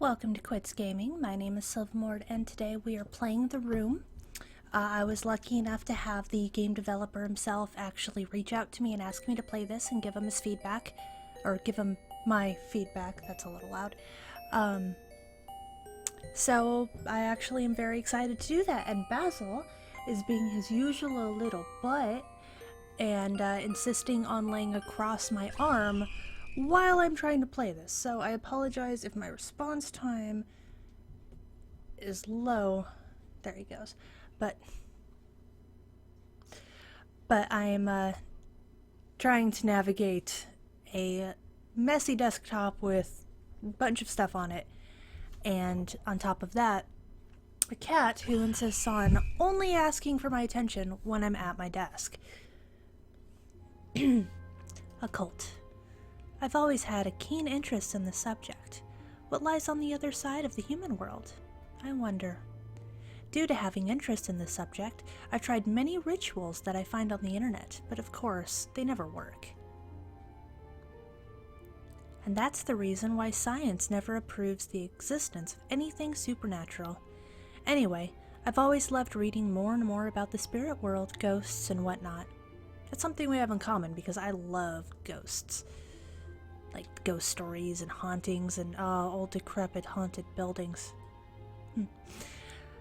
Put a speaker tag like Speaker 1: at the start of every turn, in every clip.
Speaker 1: Welcome to Quits Gaming. My name is Silvermord, and today we are playing The Room. I was lucky enough to have the game developer himself actually reach out to me and ask me to play this and give him his feedback. Or give him my feedback, that's a little loud. So I actually am very excited to do that, and Basil is being his usual little butt and insisting on laying across my arm while I'm trying to play this. So I apologize if my response time is low. There he goes. But I'm trying to navigate a messy desktop with a bunch of stuff on it. And on top of that, a cat who insists on only asking for my attention when I'm at my desk. Occult. I've always had a keen interest in this subject. What lies on the other side of the human world? I wonder. Due to having interest in this subject, I've tried many rituals that I find on the internet, but of course, they never work. And that's the reason why science never approves the existence of anything supernatural. Anyway, I've always loved reading more and more about the spirit world, ghosts, and whatnot. That's something we have in common because I love ghosts. Like ghost stories and hauntings and old decrepit haunted buildings.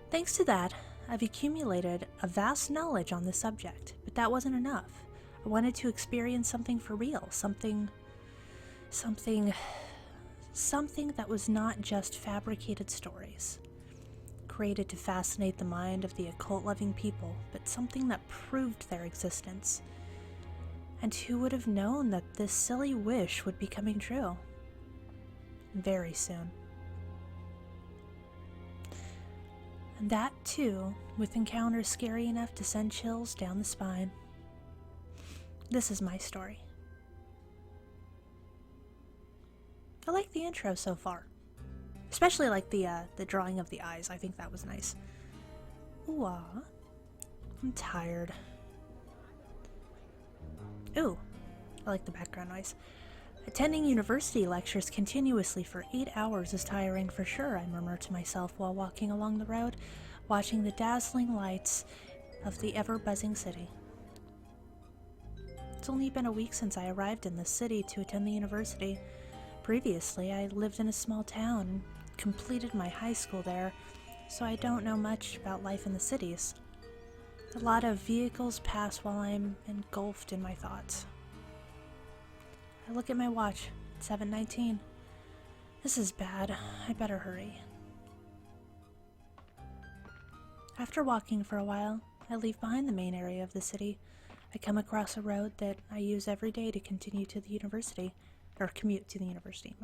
Speaker 1: Thanks to that, I've accumulated a vast knowledge on the subject, but that wasn't enough. I wanted to experience something for real, something that was not just fabricated stories, created to fascinate the mind of the occult-loving people, but something that proved their existence. And who would have known that this silly wish would be coming true? Very soon. And that, too, with encounters scary enough to send chills down the spine. This is my story. I like the intro so far. Especially like the drawing of the eyes. I think that was nice. Ooh, I'm tired. Ooh, I like the background noise. Attending university lectures continuously for 8 hours is tiring for sure, I murmur to myself while walking along the road, watching the dazzling lights of the ever-buzzing city. It's only been a week since I arrived in this city to attend the university. Previously, I lived in a small town and completed my high school there, so I don't know much about life in the cities. A lot of vehicles pass while I'm engulfed in my thoughts. I look at my watch. It's 7:19. This is bad. I better hurry. After walking for a while, I leave behind the main area of the city. I come across a road that I use every day to continue to the university, or commute to the university.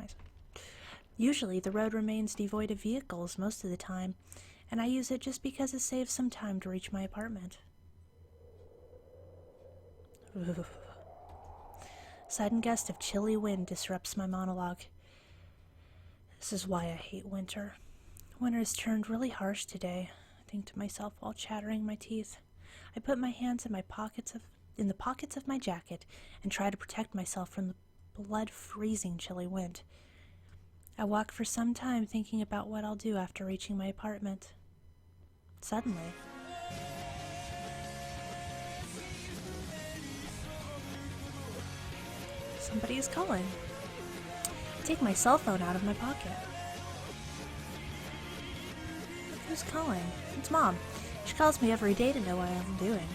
Speaker 1: Usually, the road remains devoid of vehicles most of the time, and I use it just because it saves some time to reach my apartment. Sudden gust of chilly wind disrupts my monologue. This is why I hate winter. Winter has turned really harsh today, I think to myself while chattering my teeth. I put my hands in the pockets of my jacket and try to protect myself from the blood-freezing chilly wind. I walk for some time thinking about what I'll do after reaching my apartment. Suddenly, somebody is calling. I take my cell phone out of my pocket. Who's calling? It's Mom. She calls me every day to know what I'm doing.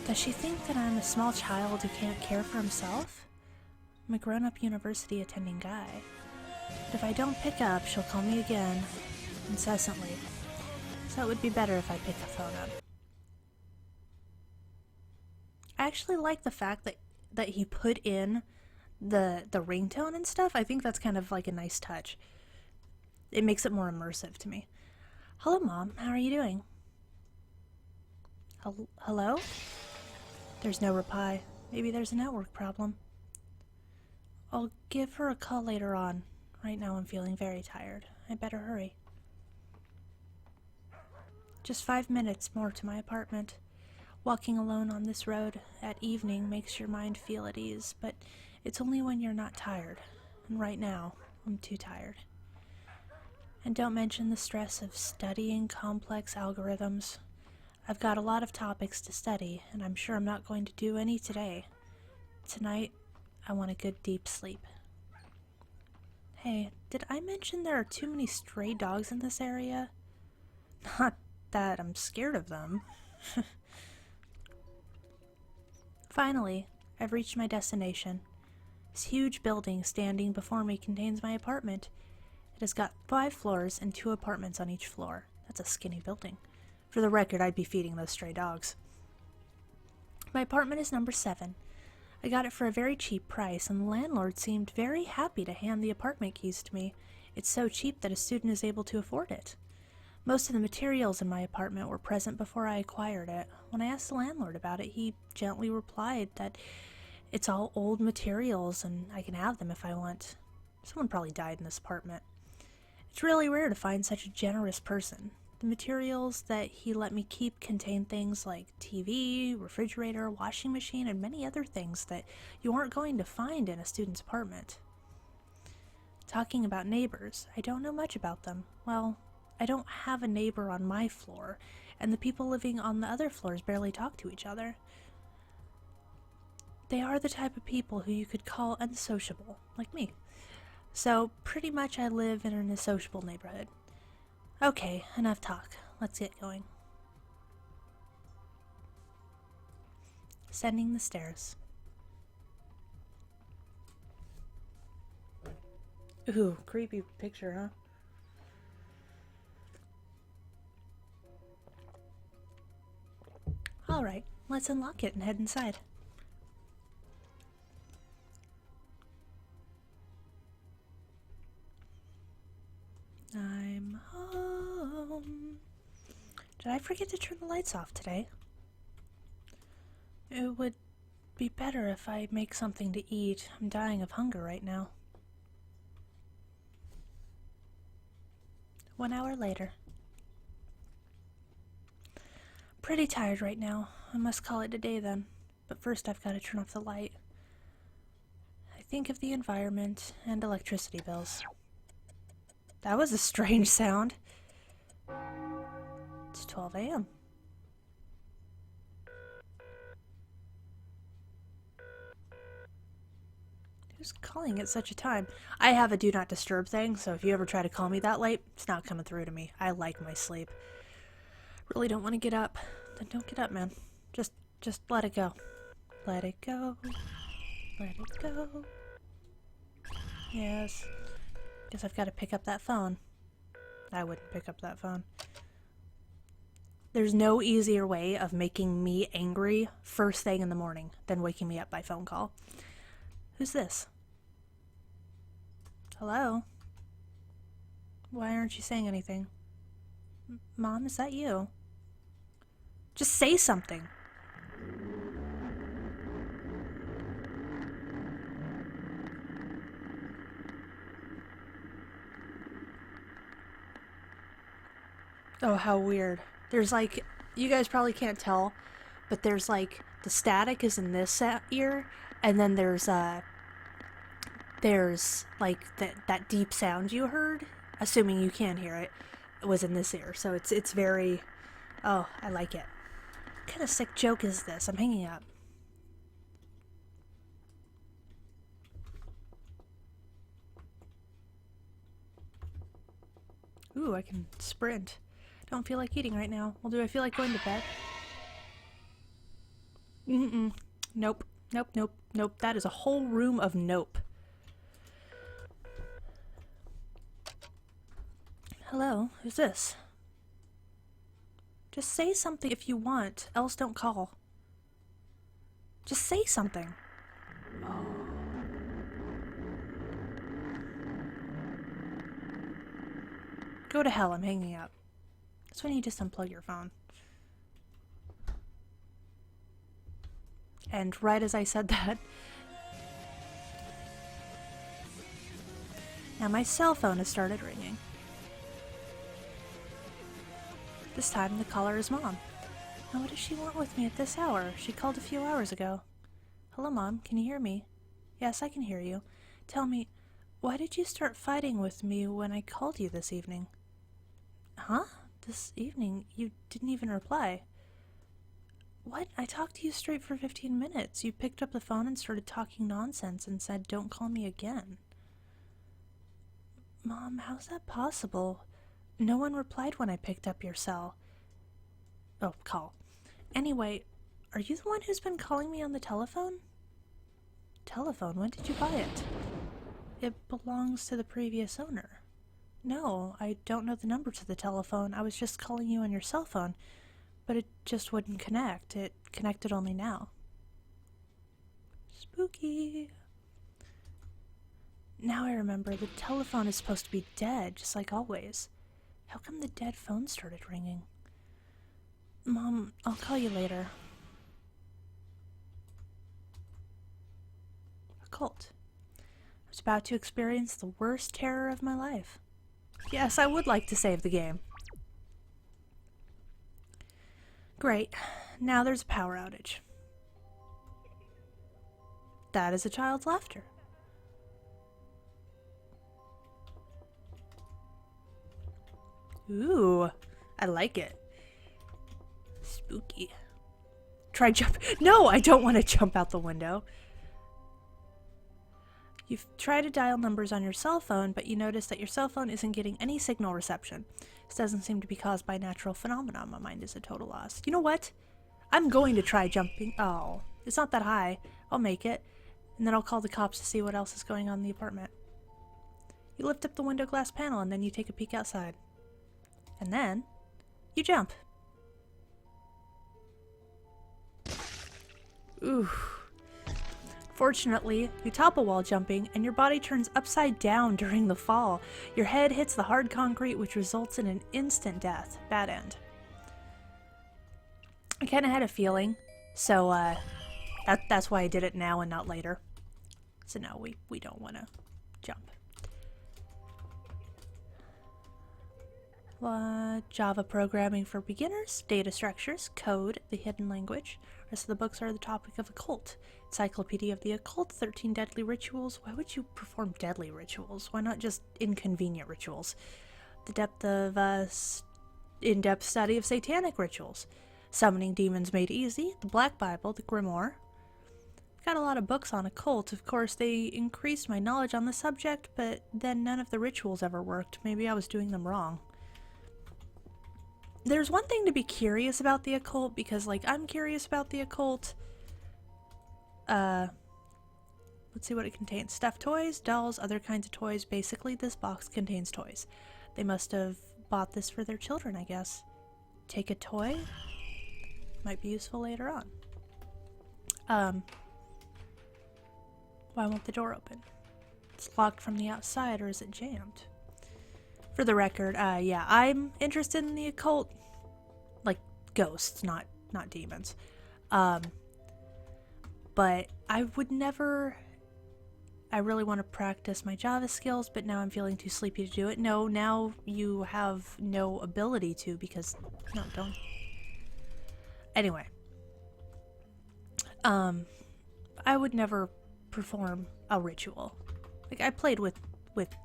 Speaker 1: Does she think that I'm a small child who can't care for himself? I'm a grown-up university-attending guy. But if I don't pick up, she'll call me again, incessantly. So it would be better if I pick the phone up. I actually like the fact that he put in the ringtone and stuff. I think that's kind of like a nice touch. It makes it more immersive to me. Hello, Mom. How are you doing? Hello? There's no reply. Maybe there's a network problem. I'll give her a call later on. Right now I'm feeling very tired. I better hurry. Just 5 minutes more to my apartment. Walking alone on this road at evening makes your mind feel at ease, but it's only when you're not tired. And right now, I'm too tired. And don't mention the stress of studying complex algorithms. I've got a lot of topics to study, and I'm sure I'm not going to do any today. Tonight, I want a good deep sleep. Hey, did I mention there are too many stray dogs in this area? Not that I'm scared of them. Finally, I've reached my destination. This huge building standing before me contains my apartment. It has got 5 floors and 2 apartments on each floor. That's a skinny building. For the record, I'd be feeding those stray dogs. My apartment is number 7. I got it for a very cheap price, and the landlord seemed very happy to hand the apartment keys to me. It's so cheap that a student is able to afford it. Most of the materials in my apartment were present before I acquired it. When I asked the landlord about it, he gently replied that it's all old materials and I can have them if I want. Someone probably died in this apartment. It's really rare to find such a generous person. The materials that he let me keep contain things like TV, refrigerator, washing machine, and many other things that you aren't going to find in a student's apartment. Talking about neighbors, I don't know much about them. Well, I don't have a neighbor on my floor, and the people living on the other floors barely talk to each other. They are the type of people who you could call unsociable, like me. So, pretty much I live in an unsociable neighborhood. Okay, enough talk. Let's get going. Ascending the stairs. Ooh, creepy picture, huh? Alright, let's unlock it and head inside. I'm home. Did I forget to turn the lights off today? It would be better if I make something to eat. I'm dying of hunger right now. 1 hour later. Pretty tired right now. I must call it a day then. But first I've got to turn off the light. I think of the environment and electricity bills. That was a strange sound. It's 12 a.m. Who's calling at such a time? I have a do not disturb thing, so if you ever try to call me that late, it's not coming through to me. I like my sleep. Really don't want to get up. Then don't get up, man. Just let it go. Let it go. Let it go. Yes. Guess I've got to pick up that phone. I wouldn't pick up that phone. There's no easier way of making me angry first thing in the morning than waking me up by phone call. Who's this? Hello? Why aren't you saying anything? Mom, is that you? Just say something. Oh, how weird. There's like, you guys probably can't tell, but there's like, the static is in this ear, and then there's like that deep sound you heard, assuming you can hear it, was in this ear. So it's very, oh, I like it. What kind of sick joke is this? I'm hanging up. Ooh, I can sprint. Don't feel like eating right now. Well, do I feel like going to bed? Nope. Nope, nope, nope. That is a whole room of nope. Hello, who's this? Just say something if you want, else don't call. Just say something. Oh. Go to hell, I'm hanging up. That's when you just unplug your phone. And right as I said that, now my cell phone has started ringing. This time the caller is Mom. Now what does she want with me at this hour? She called a few hours ago. Hello, Mom, can you hear me? Yes, I can hear you. Tell me, Why did you start fighting with me when I called you this evening? Huh? This evening? You didn't even reply. What? I talked to you straight for 15 minutes. You picked up the phone and started talking nonsense and said, "Don't call me again." Mom, how's that possible? No one replied when I picked up your cell. Oh, call. Anyway, are you the one who's been calling me on the telephone? Telephone? When did you buy it? It belongs to the previous owner. No, I don't know the number to the telephone. I was just calling you on your cell phone, but it just wouldn't connect. It connected only now. Spooky. Now I remember, the telephone is supposed to be dead, just like always. How come the dead phone started ringing? Mom, I'll call you later. Occult. I was about to experience the worst terror of my life. Yes, I would like to save the game. Great. Now there's a power outage. That is a child's laughter. Ooh, I like it. Spooky. Try jump. No, I don't want to jump out the window. You've tried to dial numbers on your cell phone, but you notice that your cell phone isn't getting any signal reception. This doesn't seem to be caused by natural phenomena. My mind is a total loss. You know what? I'm going to try jumping. Oh, it's not that high. I'll make it. And then I'll call the cops to see what else is going on in the apartment. You lift up the window glass panel and then you take a peek outside. And then you jump. Ooh. Fortunately, you topple while jumping, and your body turns upside down during the fall. Your head hits the hard concrete, which results in an instant death. Bad end. I kind of had a feeling, so that's why I did it now and not later. So no, we don't want to jump. Java programming for beginners, data structures, code, the hidden language. Rest of the books are the topic of occult. Encyclopedia of the Occult, 13 deadly rituals. Why would you perform deadly rituals? Why not just inconvenient rituals? The depth of in-depth study of satanic rituals. Summoning demons made easy. The Black Bible, the Grimoire. Got a lot of books on occult. Of course, they increased my knowledge on the subject, but then none of the rituals ever worked. Maybe I was doing them wrong. There's one thing to be curious about the occult, because, like, I'm curious about the occult. Let's see what it contains. Stuffed toys, dolls, other kinds of toys. Basically, this box contains toys. They must have bought this for their children, I guess. Take a toy. Might be useful later on. Why won't the door open? It's locked from the outside, or is it jammed? For the record, yeah, I'm interested in the occult, like ghosts, not demons. But I would never. I really want to practice my Java skills, but now I'm feeling too sleepy to do it. No, now you have no ability to, because no, don't. Anyway, I would never perform a ritual. Like, I played with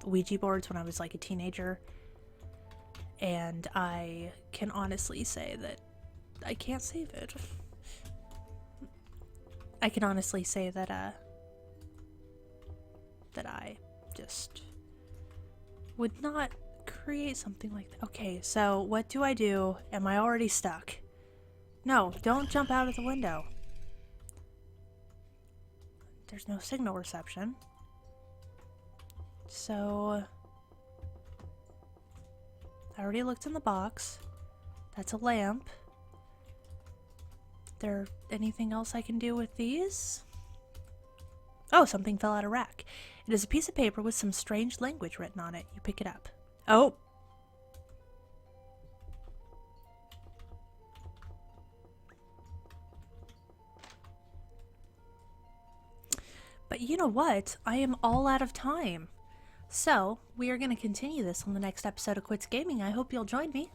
Speaker 1: Ouija boards when I was like a teenager, and I can honestly say that I can't save it. I can honestly say that that I just would not create something like that. Okay, so what do I do? Am I already stuck? No, don't jump out of the window. There's no signal reception. So, I already looked in the box. That's a lamp. There anything else I can do with these? Oh, something fell out of rack. It is a piece of paper with some strange language written on it. You pick it up. Oh! But you know what? I am all out of time. So, we are going to continue this on the next episode of Quits Gaming. I hope you'll join me.